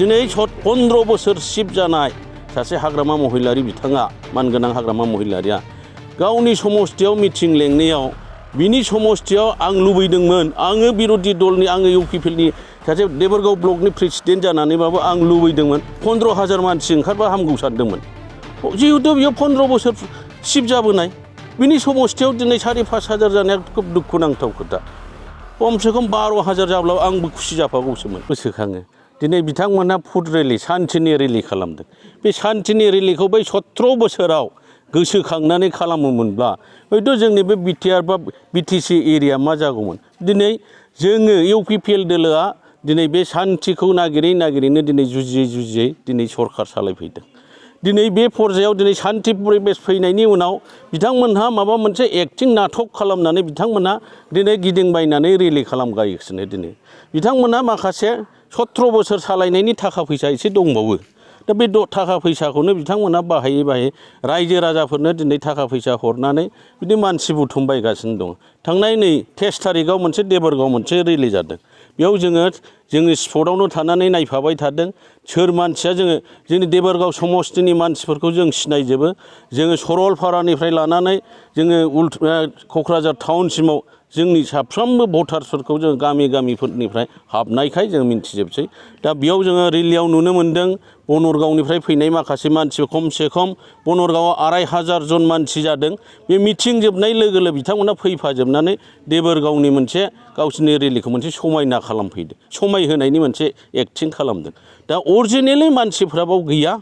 दिनै 15 बोसोर सिप जानाय सासे हाग्रामा महिलारि बिथाङा मानगोनां हाग्रामा महिलारिया गावनि समस्थियाव मिटिं लेंनायाव बिनि समस्थियाव आं लुबैदोंमोन आङो बिरोधि दलनि आङो इउपिपिएलनि सासे देबरगाव ब्लकनि प्रेसिडेन्ट जानानैबाबो आं लुबैदोंमोन 15,000 मानसि ओंखारबा हामगौ सानदोंमोन जिहेतु बियो 15 बोसोर सिप जाबोनाय बिनि समस्थियाव दिनै 4,000-5,000 जानाया खोब दुखुनांथाव खोथा खमसे खम 12,000 जाब्लाबो आंबो खुसि जाफागौसोमोन गोसोखाङो दिनै बिथांमोनहा फुड रेलि सान्थिनि रेलि खालामदों बे सान्थिनि रेलिखौ बै 17 बोसोराव गोसोखांनानै खालामोमोनब्ला हयथ' जोंनि बे बिटिआर बा बिटिसि एरिया मा जागौमोन दिनै जोङो इउपिपिएल दोलोआ दिनै बे सान्थिखौ नागिरैनो दिनै जुजियै दिनै सरखार सालायफैदों दिनै बे पर्यायाव दिनै सान्थि परिबेस फैनायनि उनाव बिथांमोनहा माबा मोनसे एक्टिं नाटक खालामनानै बिथांमोनहा दिनै गिदिंबायनानै रेलि खालामगासिनो दिनै बिथांमोनहा माखासे 17 बोसोर सालायनायनि थाखा फैसा एसे दंबावो दा बे थाखा फैसाखौनो बिथांमोनहा बाहायै रायजो राजाफोरनो दिनै थाखा फैसा हरनानै बिदि मानसि बुथुमबायगासिनो दं थांनाय नै 23 थारिखआव मोनसे देबरगाव मोनसे रेलि जादों बेयाव जोंनि स्पटआवनो थानानै नायफाबाय थादों सोर मानसिया जोंनि देबरगाव समस्थिनि मानसिफोरखौ जों सिनायजोबो जोङो सरलपारानिफ्राय लानानै जोङो क'क्राझार टाउनसिमाव जोंनि साफ्रोमबो भटार्सफोरखौ जों गामिफोरनिफ्राय हाबनायखाय जों मिन्थिजोबसै दा बेयाव जोङो रेलियाव नुनो मोन्दों बनरगावनिफ्राय फैनाय माखासे मानसि खमसे खम बनरगावआव 2,500 जन मानसि जादों बे मिटिं जोबनाय लोगो बिथांमोना फैफाजोबनानै देबरगावनि मोनसे गावसिनि रेलिखौ मोनसे समायना खालामफैदों समायहोनायनि मोनसे एक्टिं खालामदों दा अरिजिनेलि मानसिफ्रा बाव गैया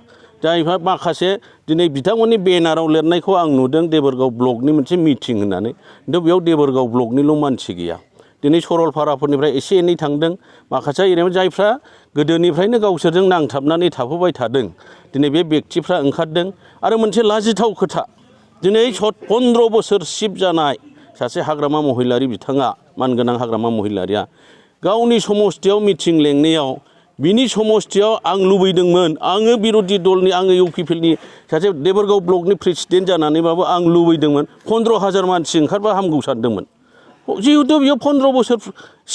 जायफ्रा माखासे दिनै बिथांमोननि बेनाराव लिरनायखौ आं नुदों देबरगाव ब्लकनि मोनसे मिटिं होननानै खिन्थु बेयाव देबरगाव ब्लकनिल' मानसि गैया दिनै सरलपाराफोरनिफ्राय एसे एनै थांदों माखासे एरियायाव जायफ्रा गोदोनिफ्रायनो गावसोरजों नांथाबनानै थाफैबाय थादों दिनै बे व्यक्तिफ्रा ओंखारदों आरो मोनसे लाजिथाव खोथा दिनै 15 बोसोर सिप जानाय सासे हाग्रामा महिलारि बिथाङा मानगोनां हाग्रामा महिलारिया गावनि समस्थियाव मिटिं लेंनायाव बिनि समस्थियाव आं लुबैदोंमोन आङो बिरोधि दलनि आङो इउपिपिएलनि सासे देबरगाव ब्लकनि प्रेसिडेन्ट जानानैबाबो आं लुबैदोंमोन 15,000 मानसि ओंखारबा हामगौ सानदोंमोन जिहेतु बियो 15 बोसोर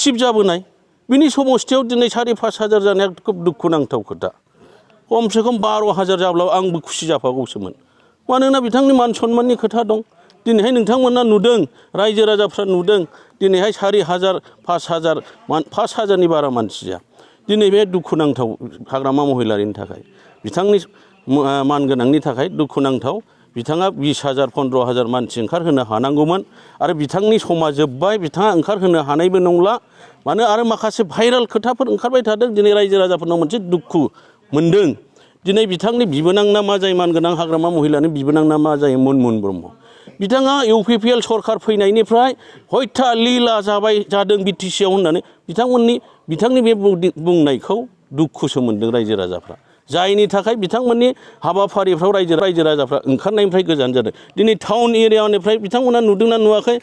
सिप जाबोनाय बिनि समस्थियाव दिनै 4,000-5,000 जानाया खोब दुखुनांथाव खोथा खमसे खम 12,000 जाब्लाबो आंबो खुसि जाफागौसोमोन मानोना बिथांनि मान सन्माननि खोथा दं दिनैहाय नोंथांमोना नुदों रायजो राजाफ्रा नुदों दिनैहाय 4,000-5,000नि बारा मानसि जाया दिनै बे दुखुनांथाव हाग्रामा महिलारिनि थाखाय बिथांनि मानगोनांनि थाखाय दुखुनांथाव बिथाङा 20,000 15,000 मानसि ओंखारहोनो हानांगौमोन आरो बिथांनि समा जोब्बाय बिथाङा ओंखारहोनो हानायबो नंला मानो आरो माखासे भाइराल खोथाफोर ओंखारबाय थादों दिनै रायजो राजाफोरनाव मोनसे दुखु मोन्दों दिनै बिथांनि बिबोनां ना मा जायो मानगोनां हाग्रामा महिलानि बिबोनां ना मा जायो मनमोहन ब्रह्म बिथाङा इउपिपिएल सरखार फैनायनिफ्राय हयथा लीला जादों बिटिसिआव होननानै बिथांनि बे बुंनायखौ दुखुसो मोन्दों रायजो राजाफ्रा जायनि थाखाय बिथांमोननि हाबाफारिफ्राव रायजो राजाफ्रा ओंखारनायनिफ्राय गोजान जादों दिनै टाउन एरियानिफ्राय बिथांमोना नुदोंना नुवाखै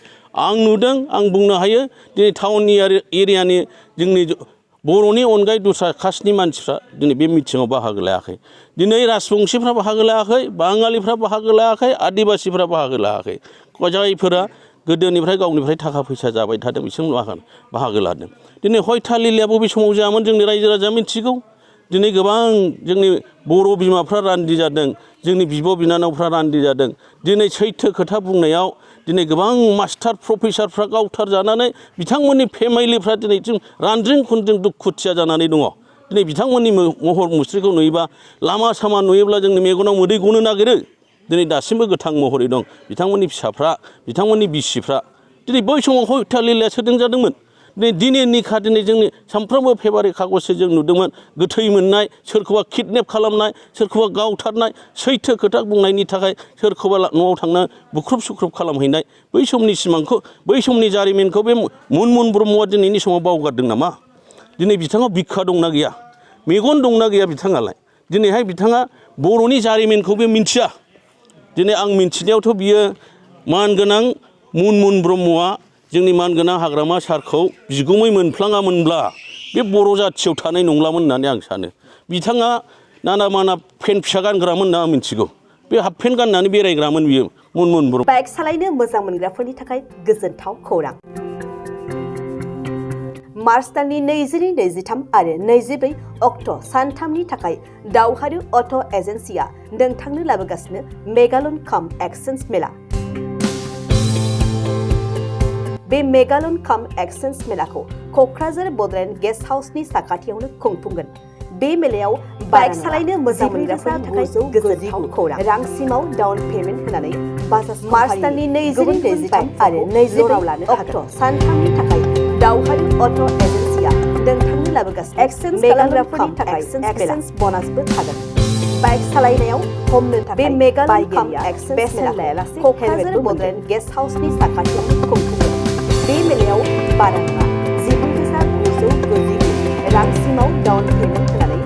आं नुदों आं बुंनो हायो दिनै टाउन एरियानि जोंनि बर'नि अनगायै दस्रा कास्टनि मानसिफ्रा दिनै बे मिटिङाव बाहागो लायाखै दिनै राजबंसिफ्रा बाहागो लायाखै बाङालिफ्रा बाहागो लायाखै आदिबासिफ्रा बाहागो लायाखै जायफोरा गोदोनिफ्राय गावनिफ्राय थाखा फैसा जाबाय थादों बिसोर बाहागो लादों दिनै हयथा लिलाया बबे समाव जायामोन जोंनि रायजो राजाया मिथिगौ दिनै गोबां जोंनि बर' बिमाफ्रा रान्दि जादों जोंनि बिब' बिनानावफ्रा रान्दि जादों दिनै सैथो खोथा बुंनायाव दिनै गोबां मास्टार प्रफेसारफ्रा गावथार जानानै बिथांमोननि फेमिलिफ्रा दिनै जों रानज्रिं खुनज्रिं दुखुथिया जानानै दङ दिनै बिथांमोननि महर मुस्रिखौ नुयोबा लामा सामा नुयोब्ला जोंनि मेगनाव मोदै गनो नागिरो दिनै दासिमबो गोथां महरै दं बिथांमोननि फिसाफ्रा बिथांमोननि बिसिफ्रा दिनै बै समाव हयथा लिलाया सोरजों जादोंमोन दिनै निखा दिनै जोंनि सानफ्रोमबो फेभारेट कागजसे जों नुदोंमोन गोथै मोननाय सोरखौबा किडनेप खालामनाय सोरखौबा गावथारनाय सैथो खोथा बुंनायनि थाखाय सोरखौबा न'आव थांना बुख्रुब सुख्रुब खालामहैनाय बै समनि सिमांखौ बै समनि जारिमिनखौ बे मनमोहन ब्रह्मआ दिनैनि समाव बावगारदों नामा दिनै बिथाङा बिखा दंना गैया मेगन दंना गैया बिथाङालाय दिनैहाय बिथाङा बर'नि जारिमिनखौ बे मिन्थिया दिनै आं मिन्थिनायावथ' बियो मानगोनां मनमोहन ब्रह्मआ जोंनि मानगोनां हाग्रामा सारखौ बिगुमै मोनफ्लाङामोनब्ला बे बर' जाथियाव थानाय नंलामोन होननानै आं सानो बिथाङा नाना माना पेन्ट फिसा गानग्रामोन होनना आं मिथिगौ बे हाफ पेन्ट गाननानै बेरायग्रामोन बियो मनमोहन ब्रह्म बाइक सालायनो मोजां मोनग्राफोरनि थाखाय गोजोनथाव खौरां मार्च दाननि 22, 23 आरो 24 अक्ट' सानथामनि थाखाय दावहारु अट' एजेन्सिया नोंथांनो लाबोगासिनो मेगालन काम एक्सचेन्ज मेला। बे मेगालन काम एक्सचेन्ज मेलाखौ क'क्राझार बड'लेण्ड गेस्ट हाउसनि साखाथियावनो खुंफुंगोन। बे मेलायाव बाइक सालायनो मोजां मोनग्राफोरनि थाखाय गोजोनथाव खौरां। रांसिमाव डाउन पेमेन्ट होनानै मार्च दाननि 22, 23 आरो 24 अक्ट' सानथामनि थाखाय दावहारु अट' एजेन्सिया नोंथांनो लाबोगासिनो एक्सचेन्ज खालामग्राफोरनि थाखाय एक्सचेन्ज बोनासबो थागोन। बाइक सालायनायाव हमनो थाखाय बे मेगालन काम एक्सचेन्ज मेलाखौ क'क्राझार बड'लेण्ड गेस्ट हाउसनि साखाथियावनो खुंफुंगोन। बे मेलायाव बारा नङा 19,999 रांसिमाव डाउन पेमेन्ट होनानै